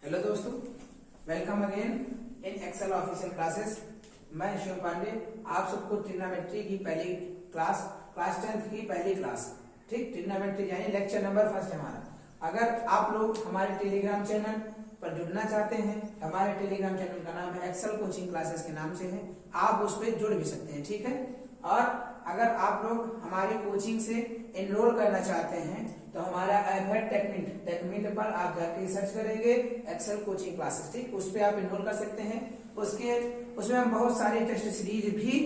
Hello दोस्तों, welcome again in Excel official classes. मैं शिव पांडे आप सबको ट्रिग्नोमेट्री की पहली क्लास 10th की पहली क्लास, ठीक, ट्रिग्नोमेट्री यानी लेक्चर नंबर फर्स्ट हमारा। अगर आप लोग हमारे टेलीग्राम चैनल पर जुड़ना चाहते हैं, हमारे टेलीग्राम चैनल का नाम है एक्सेल कोचिंग क्लासेस के नाम से है, आप उस पर जुड़ भी सकते हैं, ठीक है। और अगर आप लोग हमारी कोचिंग से एनरोल करना चाहते हैं तो हमारा ऐप है टेकमिंट पर आप जाके सर्च करेंगे एक्सेल कोचिंग क्लासेस, ठीक, उस पर आप एनरोल कर सकते हैं। उसमें हम बहुत सारे टेस्ट सीरीज भी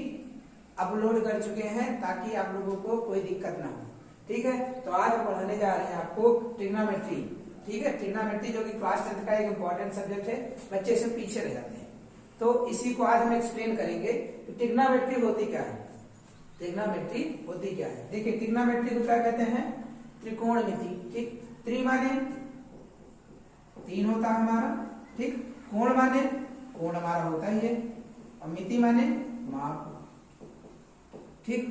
अपलोड कर चुके हैं ताकि आप लोगों को कोई दिक्कत ना हो, ठीक है। तो आज हम पढ़ाने जा रहे हैं आपको ट्रिग्नोमेट्री, ठीक है। ट्रिग्नोमेट्री जो कि क्लास 10th का एक इंपॉर्टेंट सब्जेक्ट है, बच्चे इसमें पीछे रह जाते हैं, तो इसी को आज हम एक्सप्लेन करेंगे कि ट्रिग्नोमेट्री होती क्या है। ट्रिग्नोमेट्री होती क्या है, देखिए ट्रिग्नोमेट्री को क्या कहते हैं, त्रिकोणमिति, ठीक। त्रि माने 3 होता है हमारा, ठीक। कोण माने कोण हमारा होता ही है, और मिति माने माप, ठीक।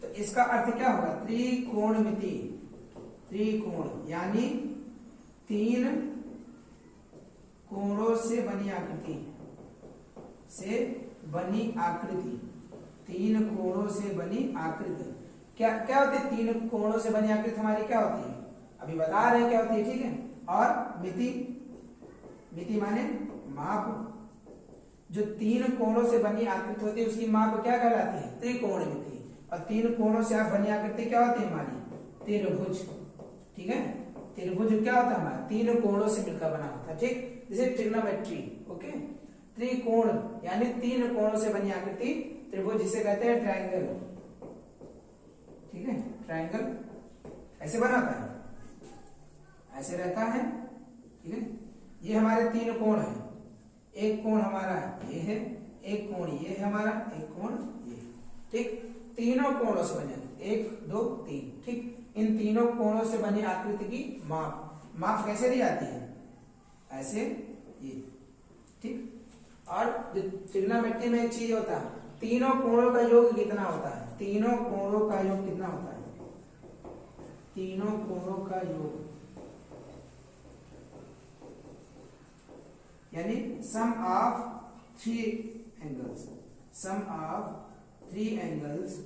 तो इसका अर्थ क्या होगा, त्रिकोणमिति, त्रिकोण यानी 3 कोणों से बनी आकृति, से बनी आकृति, 3 कोणों से बनी आकृति। क्या क्या होती है 3 कोणों से बनी आकृति हमारी, क्या होती है अभी बता रहे हैं क्या होती है, ठीक है। और मिति, मिति माने माप, जो 3 कोणों से बनी आकृति होती है उसकी माप क्या कहलाती है, त्रिकोणमिति। और 3 कोणों से आप बनी आकृति क्या होती है हमारी, त्रिभुज, ठीक है। त्रिभुज क्या होता है हमारा, 3 कोणों से मिलकर बना होता है, ठीक। जैसे ट्रिग्नोमेट्री, ओके। त्रिकोण यानी 3 कोणों से बनी आकृति त्रिभुज, जिसे कहते हैं ट्रायंगल, ठीक है। ट्रायंगल ऐसे बनाता है, ऐसे रहता है, ठीक है। ये हमारे 3 कोण हैं, एक कोण हमारा ये है, एक कोण ये है हमारा, एक कोण ये, ठीक। तीनों कोणों से बने 1 2 3, ठीक। इन तीनों कोणों से बनी आकृति की माप कैसे दी जाती है, ऐसे ये, ठीक। और ट्रिग्नोमेट्री में एक चीज होता है, तीनों कोणों का योग कितना होता है, तीनों कोणों का योग कितना होता है, तीनों कोणों का योग यानी sum of 3 angles, sum of 3 angles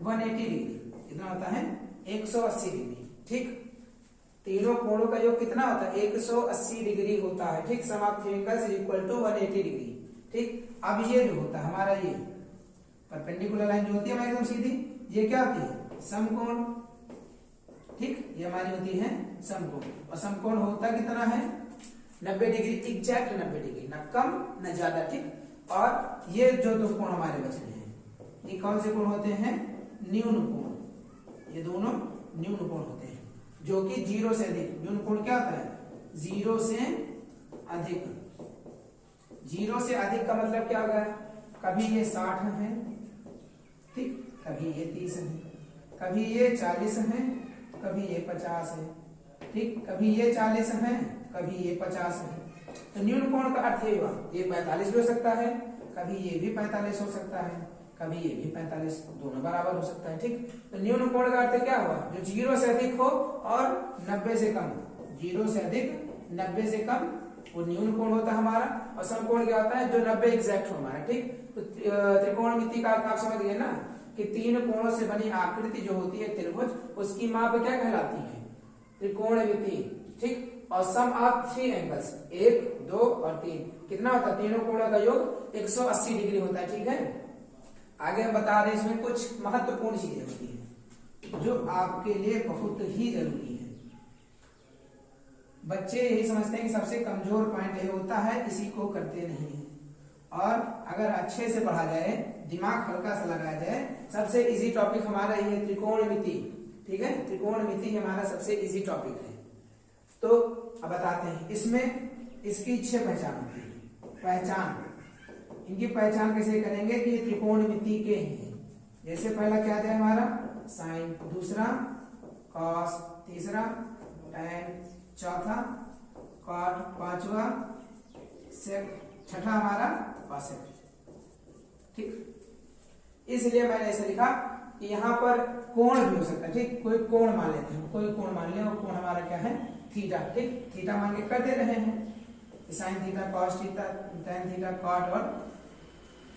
180 degree कितना होता है, 180 डिग्री, ठीक। तीनों कोणों का योग कितना होता है, 180 डिग्री होता है, ठीक। Sum of 3 angles equal to 180 degree, ठीक। अब ये जो होता है हमारा ये परपेंडिकुलर लाइन जो होती है हमारी एकदम सीधी, ये क्या होती है, समकोण, ठीक। ये हमारी होती है समकोण, और समकोण होता कितना है, 90 डिग्री, एग्जैक्ट 90 डिग्री, ना कम ना ज्यादा, ठीक। और ये जो 2 कोण हमारे बच रहे हैं, ये कौन से कोण होते हैं, न्यून कोण, ये दोनों न्यून कोण होते हैं, जो कि 0 से अधिक। न्यून कोण क्या होता है, 0 से अधिक। 0 से अधिक का मतलब क्या होगा, कभी ये 60 है, ठीक, कभी ये 30 है, कभी ये 40 है, कभी ये 50 है, ठीक, कभी ये 40 है, कभी ये 50 है। तो न्यून कोण का अर्थ ये हुआ, ये 45 भी हो सकता है, कभी ये भी 45 हो सकता है, कभी ये भी 45, दोनों बराबर हो सकता है, ठीक। तो न्यून कोण का अर्थ क्या हुआ, जो 0 से अधिक हो और 90 से कम, 0 से अधिक 90 से कम, वो न्यून कोण होता है हमारा। और समकोण क्या होता है, जो 90 एग्जैक्ट हो हमारा, ठीक। तो त्रिकोणमिति का अर्थ आप समझ गए ना, कि 3 कोणों से बनी आकृति जो होती है त्रिभुज, उसकी माप क्या कहलाती है, त्रिकोणमिति, ठीक। और सम ऑफ 3 एंगल्स 1 2 और 3 कितना होता है, तीनों कोणों का योग 180 डिग्री होता है, ठीक है। आगे हम बता रहे हैं इसमें कुछ महत्वपूर्ण चीजें होती है जो आपके लिए बहुत ही जरूरी है। बच्चे यही समझते हैं कि सबसे कमजोर पॉइंट ये होता है, इसी को करते नहीं है। और अगर अच्छे से पढ़ा जाए, दिमाग हल्का सा लगाया जाए, सबसे इजी टॉपिक हमारा ये है त्रिकोणमिति, ठीक है। त्रिकोणमिति हमारा सबसे इजी टॉपिक है। तो अब बताते हैं, इसमें इसकी 6 पहचान होती है। पहचान, इनकी पहचान कैसे करेंगे कि त्रिकोणमिति के हैं। जैसे पहला क्या है हमारा, साइन, दूसरा कॉस, तीसरा टैन, चौथा कॉट, पांचवा सेक, छठा हमारा कॉसेक, ठीक। इसलिए मैंने ऐसे लिखा कि यहाँ पर कोण भी हो सकता है, ठीक। कोई कोण मान लेते हैं, कोई कोण मान लिया, और कोण हमारा क्या है, थीटा, ठीक, थीटा मान के कर दे रहे हैं, sine theta, cos theta, tan theta, cot और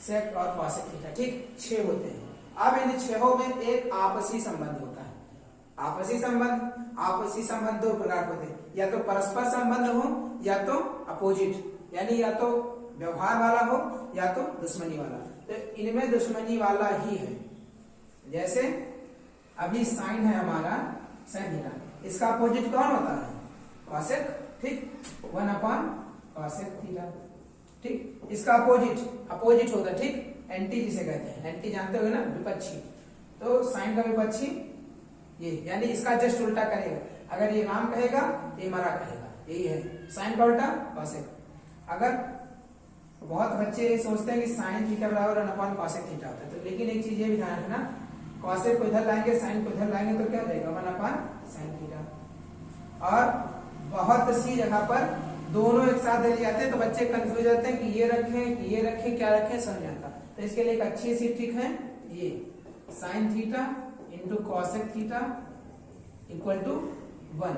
सेक और कॉसेक थीटा, ठीक, 6 होते हैं। अब इन 6 में एक आपसी संबंध होता है। आपसी संबंध 2 प्रकार के होते हैं, या तो परस्पर संबंध हो या तो अपोजिट, यानी या तो व्यवहार वाला हो या तो दुश्मनी वाला। तो इनमें दुश्मनी वाला ही है। जैसे अभी साइन है हमारा, साइन थीटा, इसका अपोजिट कौन होता है? कॉसेक, ठीक, 1 कॉसेक थीटा, ठीक, इसका अपोजिट होगा, ठीक, एंटी जिसे कहते हैं, एंटी जानते हो ना, विपक्षी। तो साइन का विपक्षी ये, यानी इसका जस्ट उल्टा करेगा। अगर ये राम कहेगा ये मरा कहेगा, यही है साइन का उल्टा कॉसेक। अगर बहुत बच्चे सोचते हैं कि साइन थीटा बराबर 1 कॉसेक थीटा होता है, तो लेकिन एक चीज ये भी ध्यान रखना, कॉसेक को इधर लाएंगे, साइन को इधर लाएंगे तो क्या देगा? 1 साइन थीटा। और बहुत सी जगह पर दोनों एक साथ दे जाते हैं तो बच्चे कंफ्यूज होते हैं कि ये रखें क्या रखें, समझ आता। तो इसके लिए एक अच्छी सी ट्रिक है, ये sine theta into cosec theta equal to 1,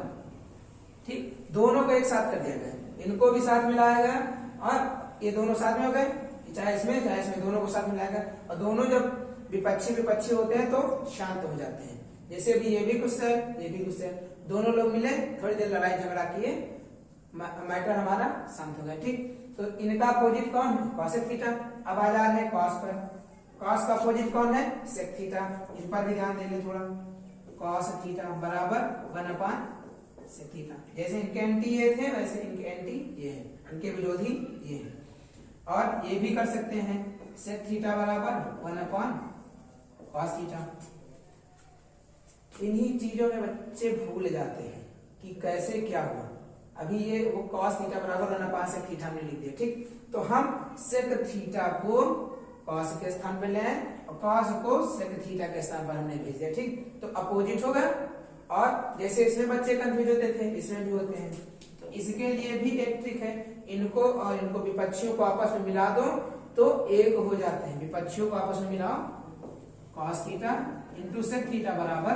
ठीक, दोनों को एक साथ कर दिया गया, इनको भी साथ मिलाया गया और ये दोनों साथ में हो गए, चाहे इसमें दोनों को साथ मिलाया गया। और दोनों जब विपक्षी होते हैं तो शांत हो जाते हैं। जैसे अभी ये भी गुस्सा है, ये भी गुस्सा है, दोनों लोग मिले, थोड़ी देर लड़ाई झगड़ा किए, मैटर हमारा शांत हो गया, ठीक। तो इनका अपोजिट कौन है? Cosec theta. अब आ जा रहे हैं कॉस पर, कॉस का अपोजिट कौन है? Sec theta. इन पर भी ध्यान देंगे थोड़ा, कॉस थीटा बराबर 1 सेक थीटा। जैसे इनके एंटी ये थे वैसे इनके एंटी ये है, इनके विरोधी ये है। और ये भी कर सकते हैं, सेक थीटा बराबर 1 कॉस थीटा। इन्हीं चीजों में बच्चे भूल जाते हैं कि कैसे क्या हुआ। अभी ये वो कॉस थीटा बराबर 1 सेक थीटा हमने लिख दिया, ठीक। तो हम सेक थीटा को कॉस के स्थान पे ले आए और कॉस को सेक थीटा के स्थान पर हमने भेज दिया, ठीक। तो अपोजिट होगा। और जैसे इसमें बच्चे कंफ्यूज होते थे, इसमें भी होते हैं। तो इसके लिए भी एक ट्रिक है, इनको और इनको विपक्षियों को आपस में मिला दो तो एक हो जाते हैं। विपक्षियों को आपस में मिलाओ, cos theta into sec theta बराबर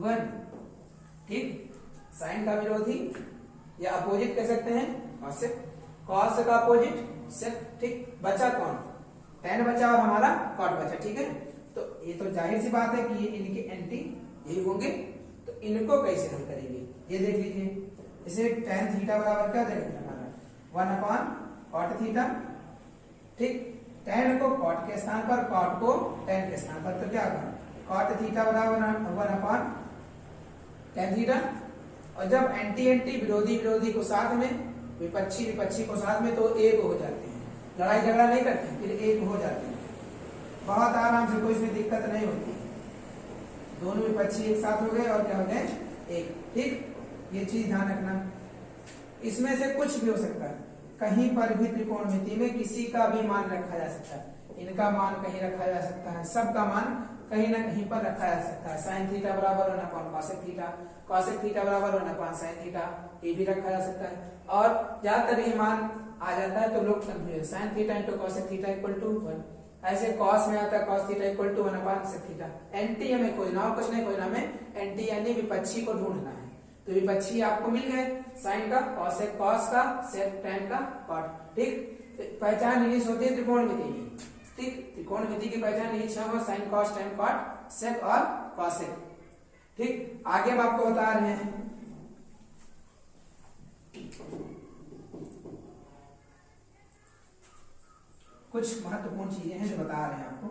1, ठीक। साइन का विरोधी या अपोजिट कह सकते हैं कॉसेक, कॉस का अपोजिट सेक, ठीक। बचा कौन? टैन बचा और हमारा कॉट बचा, ठीक है। तो ये तो जाहिर सी बात है कि ये इनके एंटी यही होंगे। तो इनको कैसे हल करेंगे ये देख लीजिए। इसे टैन थीटा बराबर क्या देंगे हमारा 1 कॉट थीटा, ठीक। टैन को कॉट के स्थान पर, कॉट को टैन के स्थान पर, तो क्या होगा? कॉट थीटा बराबर 1 टैन थीटा। और जब एंटी विरोधी को साथ में, विपक्षी को साथ में, तो एक हो जाते हैं, लड़ाई झगड़ा नहीं करते, फिर एक हो जाते हैं बहुत आराम से, कोई इसमें दिक्कत नहीं होती। दोनों विपक्षी एक साथ हो गए और क्या हो गए? एक, ठीक। ये चीज ध्यान रखना। इसमें से कुछ भी हो सकता है, कहीं पर भी त्रिकोणमिति में किसी का भी मान रखा जा सकता है। इनका मान कहीं रखा जा सकता है, सबका मान कहीं ना कहीं पर रखा जा सकता है। साइन थीटा बराबर 1 कॉसेक थीटा, कॉसेक थीटा बराबर 1 साइन थीटा, ये भी रखा जा सकता है। और ज्यादातर ये मान आ जाता है तो लोग confuse, sine theta into cosec theta equal to 1। ऐसे कॉस में आता है cos theta equal to 1 sec theta. एंटी हमें खोजना और कुछ नहीं खोजना, हमें एंटी यानी विपक्षी को ढूंढना है। तो विपक्षी आपको मिल गए, साइन का कॉसेक कॉस का, सेक टैन का कॉट, ठीक। पहचान इनिश होती है त्रिकोणमिति की, ठीक। त्रिकोणमिति की पहचान यही 6 sine cos tan cot sec और कॉसेक, ठीक। आगे हम आपको बता रहे हैं कुछ महत्वपूर्ण चीजें हैं जो बता रहे हैं आपको।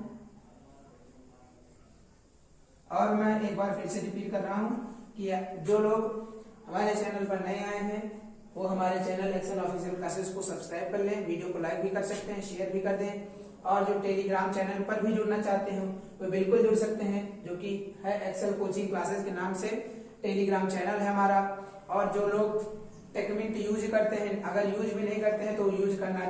और मैं एक बार फिर से रिपीट कर रहा हूं कि जो लोग हमारे चैनल पर नए आए हैं वो हमारे चैनल एक्सेल ऑफिशियल क्लासेस को सब्सक्राइब कर लें, वीडियो को लाइक भी कर सकते हैं, शेयर भी कर दें। और जो टेलीग्राम चैनल पर भी जुड़ना चाहते हैं वो बिल्कुल जुड़ सकते हैं, जो कि है एक्सेल कोचिंग क्लासेस के नाम से टेलीग्राम चैनल है हमारा। और जो लोग टेकमिंट यूज करते हैं, अगर यूज भी नहीं करते हैं तो यूज करना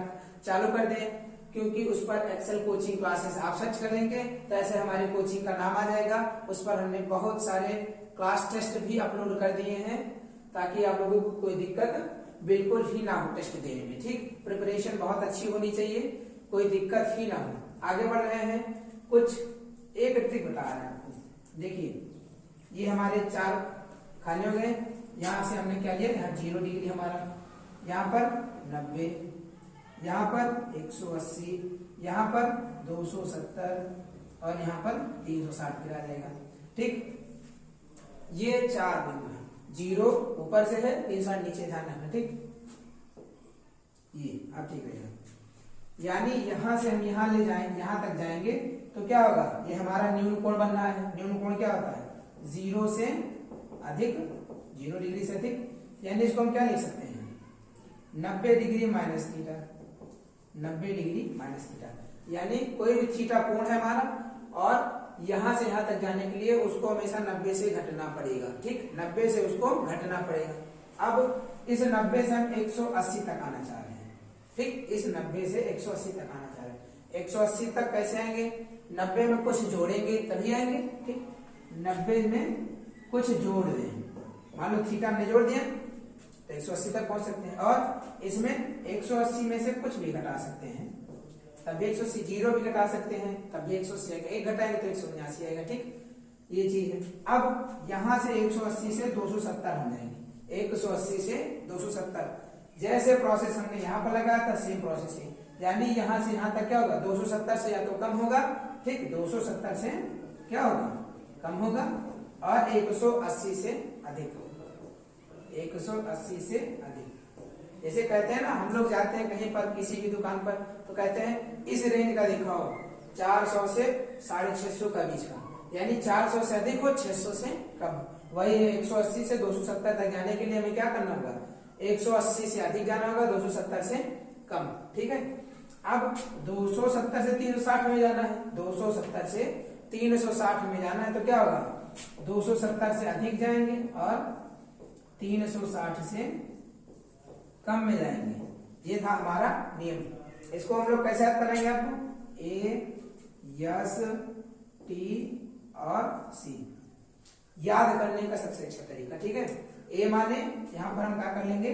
चालू कर दें, क्योंकि उस पर एक्सेल कोचिंग क्लासेस आप सर्च करेंगे तो ऐसे हमारी कोचिंग का नाम आ जाएगा। उस पर हमने बहुत सारे क्लास टेस्ट भी अपलोड कर दिए हैं ताकि आप लोगों को कोई दिक्कत बिल्कुल ही ना हो टेस्ट देने में, ठीक। प्रिपरेशन बहुत अच्छी होनी चाहिए, कोई दिक्कत ही ना हो। आगे बढ़ रहे हैं, कुछ एक ट्रिक बता रहे हैं आपको। देखिए ये हमारे 4 खाने हो गए, यहाँ से हमने क्या लिया, यहाँ 0 डिग्री हमारा, यहाँ पर 90, यहाँ पर 180, यहाँ पर 270 और यहाँ पर 360 फिर आ जाएगा। ठीक, ये 4 बिंदु है, 0 ऊपर से है, 360 नीचे ध्यान रखना। ठीक, ये अब ठीक रहेगा। यानी यहां से हम यहां ले जाएंगे, यहां तक जाएंगे तो क्या होगा, ये हमारा न्यून कोण बन रहा है। न्यून कोण क्या होता है, 0 से अधिक, 0 डिग्री से अधिक, यानी इसको हम क्या लिख सकते हैं, 90 degree minus theta, 90 degree minus theta. यानी कोई भी थीटा कोण है हमारा और यहां से यहां तक जाने के लिए उसको हमेशा 90 से घटना पड़ेगा। ठीक, 90 से उसको घटना पड़ेगा। अब इस 90 से हम 180 तक आना चाह रहे हैं। ठीक, इस 90 से 180 तक आना चाह रहे हैं। 180 तक कैसे आएंगे, 90 में कुछ जोड़ेंगे तभी आएंगे। ठीक, 90 में कुछ जोड़ दें, मान लो थीटा हमने जोड़ दिया तो 180 तक पहुंच सकते हैं। और इसमें 180 में से कुछ भी घटा सकते हैं, तब भी 180, 0 भी घटा सकते हैं तब भी 180 आएगा, 1 घटाएंगे तो 179 आएगा। ठीक, ये चीज है। अब यहां से 180 से 270 हो जाएंगे, 180 से 270। जैसे प्रोसेस हमने यहाँ पर लगाया था सेम प्रोसेस है, यानी यहां से यहां तक क्या होगा, 270 से या तो कम होगा। ठीक, 270 से क्या होगा, कम होगा, और 180 से अधिक होगा, 180 से अधिक। जैसे कहते हैं ना, हम लोग जाते हैं कहीं पर किसी भी दुकान पर तो कहते हैं इस रेंज का दिखाओ, 400 से 650 का बीच का, यानी 400 से अधिक हो, 600 से कम। वही 180 से 270 तक जाने के लिए हमें क्या करना होगा, 180 से अधिक जाना होगा, 270 से कम। ठीक है, अब 270 से 360 में जाना है, 270 से 360 में जाना है तो क्या होगा, 270 से अधिक जाएंगे और 360 से कम में जाएंगे। ये था हमारा नियम। इसको हम लोग कैसे याद करेंगे, आपको ए, एस, टी और सी याद करने का सबसे अच्छा तरीका। ठीक है, ए माने यहां पर हम क्या कर लेंगे,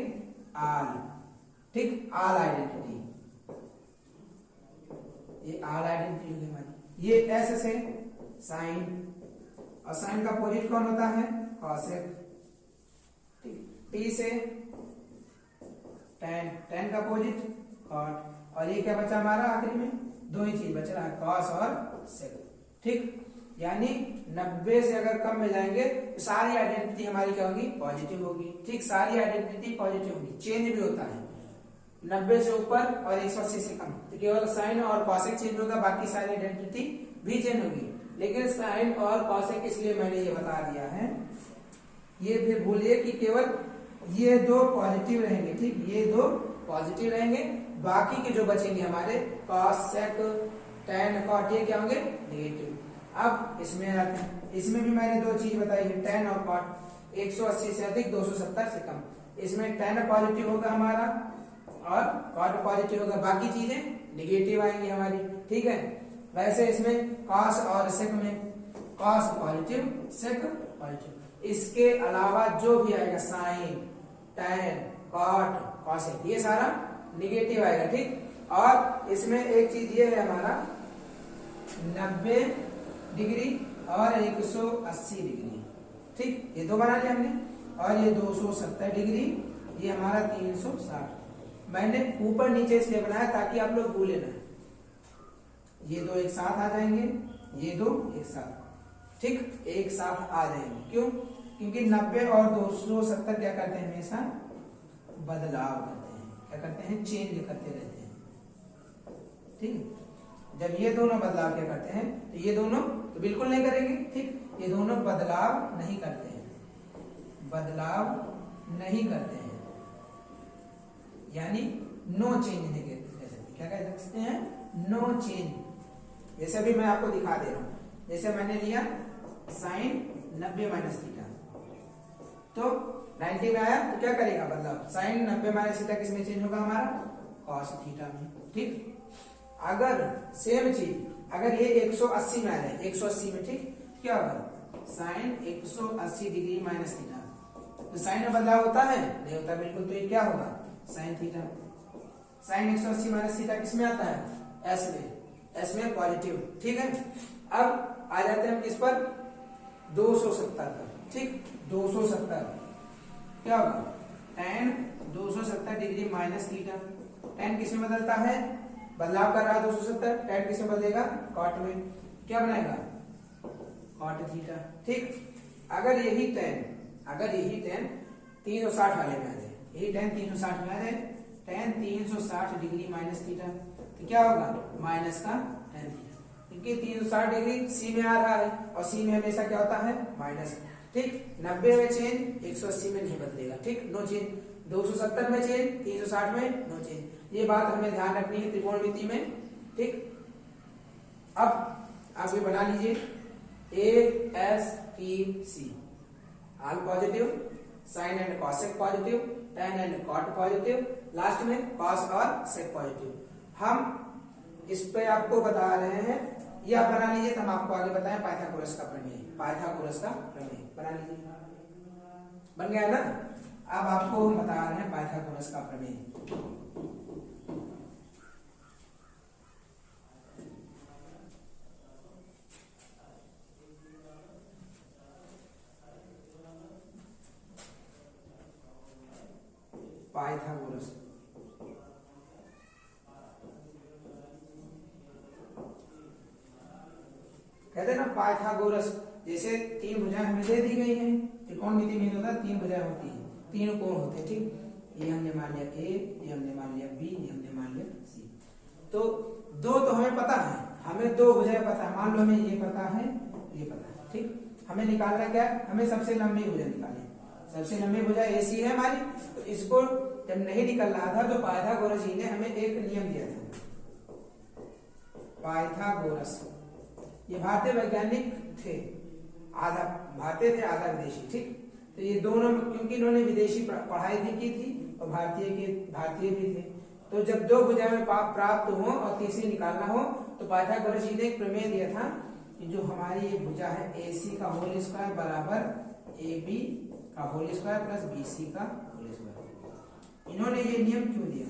आल। ठीक, आल आइडेंटिटी, ये आल आइडेंटिटी होगी हमारी। ये एस से साइन, और साइन का अपोजिट कौन होता है, कॉसेक। ठीक, टी से टेन, टेन का अपोजिट कॉट, और ये क्या बचा हमारा आखिरी में, दो ही चीज बच रहा है, कॉस और सेक। ठीक, यानी 90 से अगर कम में जाएंगे तो सारी आइडेंटिटी हमारी क्या होगी, पॉजिटिव होगी। ठीक, सारी आइडेंटिटी पॉजिटिव होगी। चेंज भी होता है 90 से ऊपर और 180 से कम, तो केवल साइन और कॉसेक चेंज होगा, बाकी सारी आइडेंटिटी भी चेंज होगी। लेकिन साइन और कॉसेक इसलिए मैंने ये बता दिया है, ये भी भूलिए कि केवल ये दो पॉजिटिव रहेंगे। ठीक, ये दो पॉजिटिव रहेंगे, बाकी के जो बचेंगे हमारे कॉस, सेक, टेन, कॉट, ये क्या होंगे, नेगेटिव। अब इसमें आते हैं, इसमें भी मैंने दो चीज बताई है, टेन और कॉट। 180 से अधिक, 270 से कम। इसमें टेन पॉजिटिव होगा हमारा और कॉट पॉजिटिव होगा, बाकी चीजें निगेटिव आएंगी हमारी। ठीक है, वैसे इसमें कॉस और सेक में कॉस पॉजिटिव, सेक पॉजिटिव। इसके अलावा जो भी आएगा, साइन, टेन, कॉट, कॉसेक, ये सारा निगेटिव आएगा। ठीक, और इसमें एक चीज ये है हमारा 90 डिग्री और 180 डिग्री। ठीक, ये दो बना लिया हमने, और ये 270 डिग्री, ये हमारा 360। मैंने ऊपर नीचे इसलिए बनाया ताकि आप लोग भूले ना, ये दो एक साथ आ जाएंगे, ये दो एक साथ। ठीक, एक साथ आ जाएंगे। क्यों, क्योंकि 90 और 270 क्या करते हैं, हमेशा बदलाव करते हैं। क्या करते हैं, चेंज करते रहते हैं। ठीक, जब ये दोनों बदलाव क्या करते हैं, तो ये दोनों तो बिल्कुल नहीं करेंगे। ठीक, ये दोनों बदलाव नहीं करते हैं, बदलाव नहीं करते हैं, यानी नो चेंज नहीं कह सकते। क्या कह सकते हैं, नो चेंज। जैसे भी मैं आपको दिखा दे रहा हूं, जैसे मैंने लिया साइन 90 माइनस थीटा, तो 90 में आया तो क्या करेगा बदलाव, साइन 90 माइनस थीटा किसमें चेंज होगा हमारा, कॉस थीटा में। ठीक, अगर सेम चीज अगर ये 180 में आ जाए, 180 में, ठीक, क्या होगा, साइन 180 डिग्री माइनस थीटा, तो साइन में बदलाव होता है, नहीं होता बिल्कुल, तो ये क्या होगा, sine theta. Sine 180 minus theta किसमें आता है, एस में, एस में पॉजिटिव। ठीक है, अब आ जाते हैं हम किस पर, 270 पर। ठीक, 270 क्या होगा tan 270 degree minus theta. tan किसमें बदलता है, बदलाव कर रहा है 270, tan किसमें बदलेगा cot में, क्या बनाएगा cot थीटा। ठीक, अगर यही tan 360 वाले में आ जाए, यही tan 360 में आ जाए, tan 360 डिग्री माइनस थीटा, तो क्या होगा माइनस का tan थीटा, क्योंकि 360 डिग्री सी में आ रहा है और सी में हमेशा क्या होता है माइनस। ठीक, 90 में चेंज, 180 में नहीं बदलेगा। ठीक, नो चेंज, 270 में चेंज, 360 में नो चेंज। ये बात हमें ध्यान रखनी है त्रिकोणमिति में। ठीक, अब आप ये बना लीजिए A S T C, all positive, sine and cosec positive, tan and cot positive, last में कॉस और सेक पॉजिटिव। हम इस पे आपको बता रहे हैं, ये आप बना लीजिए तो हम आपको आगे बताएं पाइथागोरस का प्रमेय। पाइथागोरस का प्रमेय बना लीजिए, बन गया ना। अब आपको हम बता रहे हैं पाइथागोरस का प्रमेय। पाइथागोरस कहते हैं ना पाइथागोरस, जैसे तीन भुजाएं हमें दे दी गई हैं, त्रिकोणमिति में होता है तीन भुजाएं होती हैं, तीन कोण होते हैं। ठीक, ये हमने मान लिया ए, ये हमने मान लिया बी, ये हमने मान लिया सी। तो दो तो हमें पता है, हमें दो भुजाएं पता है, मान लो हमें ये पता है, ये पता है। ठीक, हमें निकालना क्या है, हमें सबसे लंबी भुजा निकालनी, सबसे लंबी भुजा एसी है हमारी। तो इसको जब नहीं निकल रहा था तो पाइथागोरस जी ने हमें एक नियम दिया था। पाइथागोरस ये भारतीय वैज्ञानिक थे, आधा भारतीय थे आधा विदेशी। ठीक, तो ये दोनों, क्योंकि इन्होंने विदेशी पढ़ाई भी की थी और भारतीय भी थे, तो जब दो भुजाएं प्राप्त हो और तीसरी निकालना हो तो पाइथागोरस जी ने एक प्रमेय दिया था कि जो हमारी ये भुजा है AC का होल स्क्वायर बराबर AB का होल स्क्वायर प्लस BC का होल स्क्वायर। इन्होंने ये नियम क्यों दिया,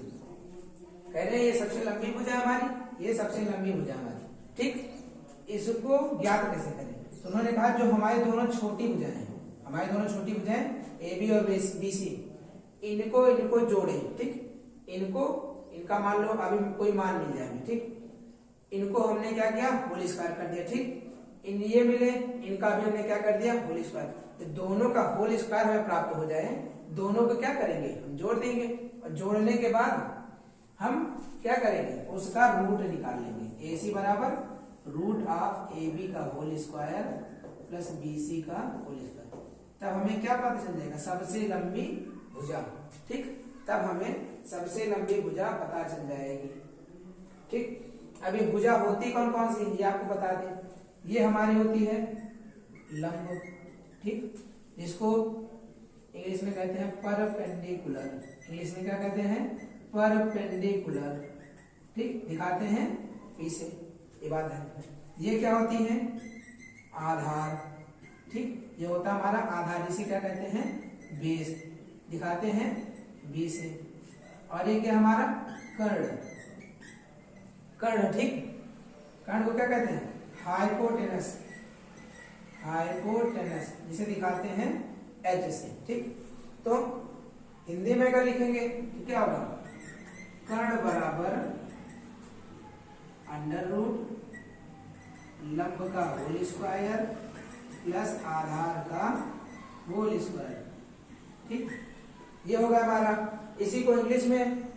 कह रहे हैं ये सबसे लंबी भुजा हमारी, ये सबसे लंबी भुजा हमारी। ठीक, इसको ज्ञात कैसे करें, तो उन्होंने कहा जो हमारी दोनों छोटी भुजाएं हैं, हमारी दोनों छोटी भुजाएं AB और BC, इनको जोड़े। ठीक, इनका मान लो अभी कोई मान मिल जाए हमें। ठीक, इनको हमने क्या किया होल स्क्वायर कर दिया। ठीक, ये मिले, इनका भी हमने क्या कर दिया होल स्क्वायर। तो दोनों का होल स्क्वायर हमें प्राप्त हो जाए, दोनों को क्या करेंगे हम जोड़ देंगे, और जोड़ने के बाद हम क्या करेंगे उसका रूट निकाल लेंगे। AC बराबर रूट ऑफ AB का होल स्क्वायर प्लस BC का होल स्क्वायर, तब हमें क्या पता चल जाएगा सबसे लंबी भुजा। ठीक, तब हमें सबसे लंबी भुजा पता चल जाएगी। ठीक, अभी भुजा होती कौन कौन सी ये आपको बता दें। ये हमारी होती है लंब। ठीक, जिसको इंग्लिश में कहते हैं परपेंडिकुलर, इंग्लिश में क्या कहते हैं परपेंडिकुलर। ठीक, दिखाते हैं पीछे, ये बात है। ये क्या होती है आधार। ठीक, ये होता हमारा आधार, जिसे क्या कहते हैं बेस, दिखाते हैं बी से। और ये क्या हमारा कर्ण, कर्ण। ठीक, कर्ण को क्या कहते हैं हाइपोटेनस, हाइपोटेनस जिसे दिखाते हैं H से। ठीक, तो हिंदी में अगर लिखेंगे तो क्या होगा कर्ण बराबर अंडर रूट लंब का होल स्क्वायर प्लस आधार का होल स्क्वायर। ठीक, ये होगा हमारा। इसी को इंग्लिश में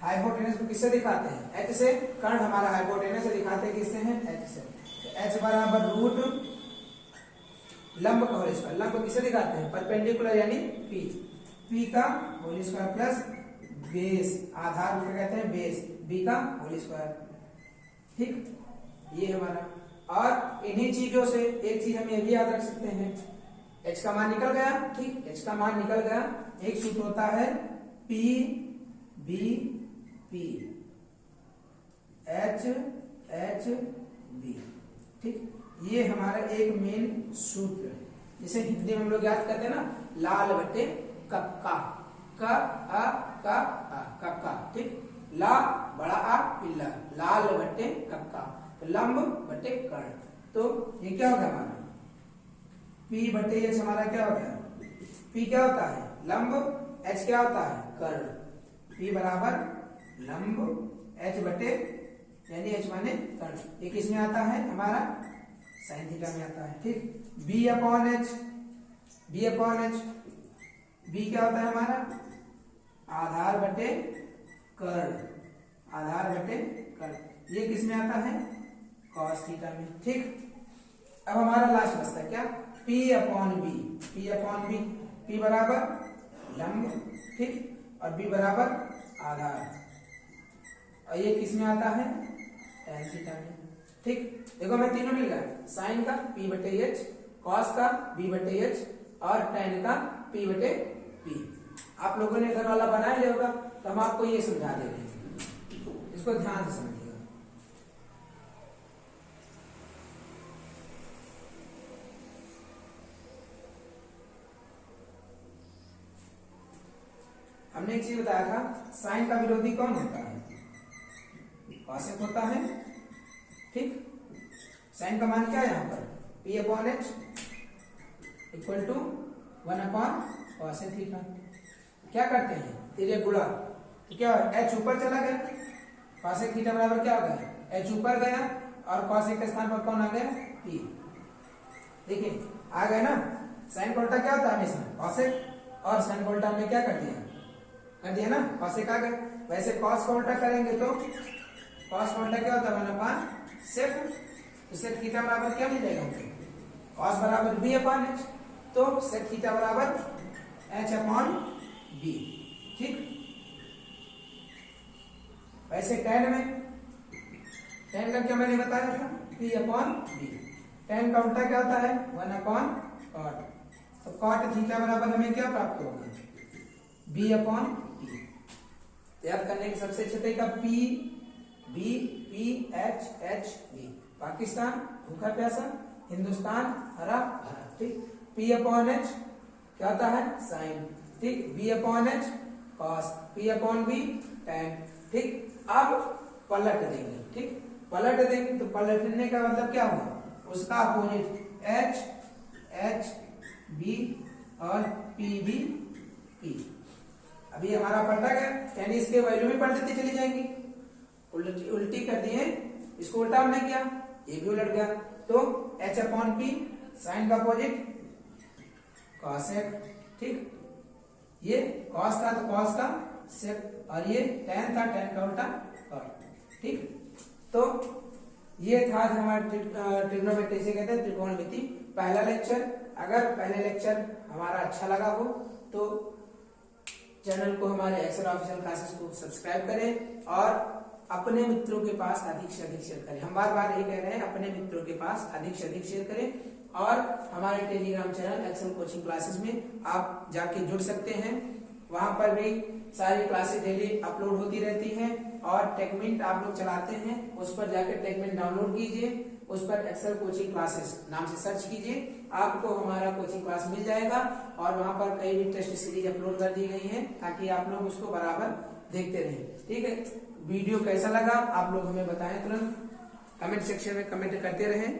हाइपोटेनस को किससे दिखाते हैं H से, कर्ण हमारा हाइपोटेनस से दिखाते हैं किससे हैं H से। तो H बराबर रूट लंब का होल स्क्वायर, लंब किसे दिखाते हैं परपेंडिकुलर यानी P का होल स्क्वायर प्लस बेस, आधार को कहते हैं बेस, B का होल स्क्वायर। ठीक, ये हमारा। और इन्हीं चीजों से एक चीज हम ये भी याद रख सकते हैं, H का मान निकल गया। ठीक, H का मान निकल गया। एक सूत्र होता है P B P H H B। ठीक, ये हमारा एक मेन सूत्र है, जिसे हिंदी में हम लोग याद करते हैं ना लाल बट्टे कक्का, क अ क अ कक्का। ठीक, ला बड़ा आ पिल्ला, लाल बट्टे कक्का, लंब बट्टे कर्ण। तो ये क्या होगा हमारा P बट्टे H हमारा क्या हो गया, P क्या होता है लंब, h क्या होता है, कर्ण। P बराबर लंब h बटे, यानी h माने कर्ण, ये किस में आता है हमारा, साइन थीटा में आता है। ठीक, b upon h, b upon h, b क्या होता है हमारा, आधार बटे कर्ण, आधार बटे कर्ण, ये किस में आता है, कॉस थीटा में। ठीक, अब हमारा लास्ट बचता है क्या, P upon B, P upon B, P बराबर लंब, ठीक, और B बराबर आधार, और ये किस में आता है, tan थीटा में। ठीक, देखो मैं तीनों मिल गया, साइन का P बटे h, कॉस का B बटे h, और tan का P बटे P। आप लोगों ने घर वाला बना लिया होगा, तो हम आपको ये समझा दे रहे हैं, इसको ध्यान से समझिएगा। हमने एक चीज बताया था, साइन का विरोधी कौन होता है, कॉसेक होता है। ठीक, साइन का मान क्या है यहाँ पर, P upon h equal to 1 upon cosec theta. क्या करते हैं, तिर्यक गुणा, तो क्या h ऊपर चला गया, कॉसेक थीटा बराबर क्या हो गया, h ऊपर गया, और कॉसेक के स्थान पर कौन आ गया, P। देखिए आ गया ना, साइन का उल्टा क्या होता है हमेशा, कॉसेक, और साइन का उल्टा हमने क्या कर दिया ना, कॉसेक आ गया। वैसे कॉस का उल्टा करेंगे तो कॉस का उल्टा क्या होता है, 1 अपॉन सेक, तो सेक थीटा बराबर क्या मिल जाएगा हमको, कॉस बराबर b अपॉन h, तो सेक थीटा बराबर h अपॉन b। ठीक, वैसे tan में, tan का क्या मैंने बताया था, p अपॉन b, tan का उल्टा क्या होता है, 1 अपॉन cot, तो cot थीटा बराबर हमें क्या प्राप्त होगा, b अपॉन p। याद करने की सबसे अच्छा तरीका p b p h h b, Pakistan भूखा प्यासा, हिंदुस्तान हरा भरा। ठीक, p अपॉन h क्या होता है, साइन। ठीक, b upon h cos, p upon b tan। ठीक, अब पलट देंगे। ठीक, पलट देंगे तो पलटने का मतलब क्या हुआ, उसका अपोजिट h h b और p b p। अभी हमारा पलटा गया, यानी इसके वैल्यू भी पलटती चली जाएंगी, उल्टी कर दिए, इसको उल्टा हमने किया, ये भी उलट गया, तो h अपॉन p, साइन का अपोजिट कॉसेक। ठीक, ये कॉस था तो कॉस का सेक, और ये tan था, tan का उल्टा कॉट। ठीक, तो ये था हमारा ट्रिग्नोमेट्री से कहते हैं त्रिकोणमिति पहला लेक्चर। अगर पहले लेक्चर हमारा अच्छा लगा हो तो चैनल को, हमारे एक्सेल ऑफिशियल क्लासेस को सब्सक्राइब करें, और अपने मित्रों के पास अधिक से अधिक शेयर करें। हम बार बार यही कह रहे हैं, अपने मित्रों के पास अधिक से अधिक शेयर करें, और हमारे Telegram channel Excel coaching classes में आप जाके जुड़ सकते हैं। वहां पर भी सारी क्लासेस डेली अपलोड होती रहती हैं, और टेकमिंट आप लोग चलाते हैं, उस पर जाकर टेकमिंट डाउनलोड कीजिए, उस पर एक्सेल कोचिंग क्लासेस नाम से सर्च कीजिए, आपको हमारा कोचिंग क्लास मिल जाएगा। और वहां पर कई भी टेस्ट सीरीज अपलोड कर दी गई है, ताकि आप लोग उसको बराबर देखते रहें। ठीक है, वीडियो कैसा लगा आप लोग हमें बताएं, तुरंत कमेंट सेक्शन में कमेंट करते रहें,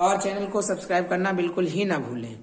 और चैनल को सब्सक्राइब करना बिल्कुल ही ना भूलें।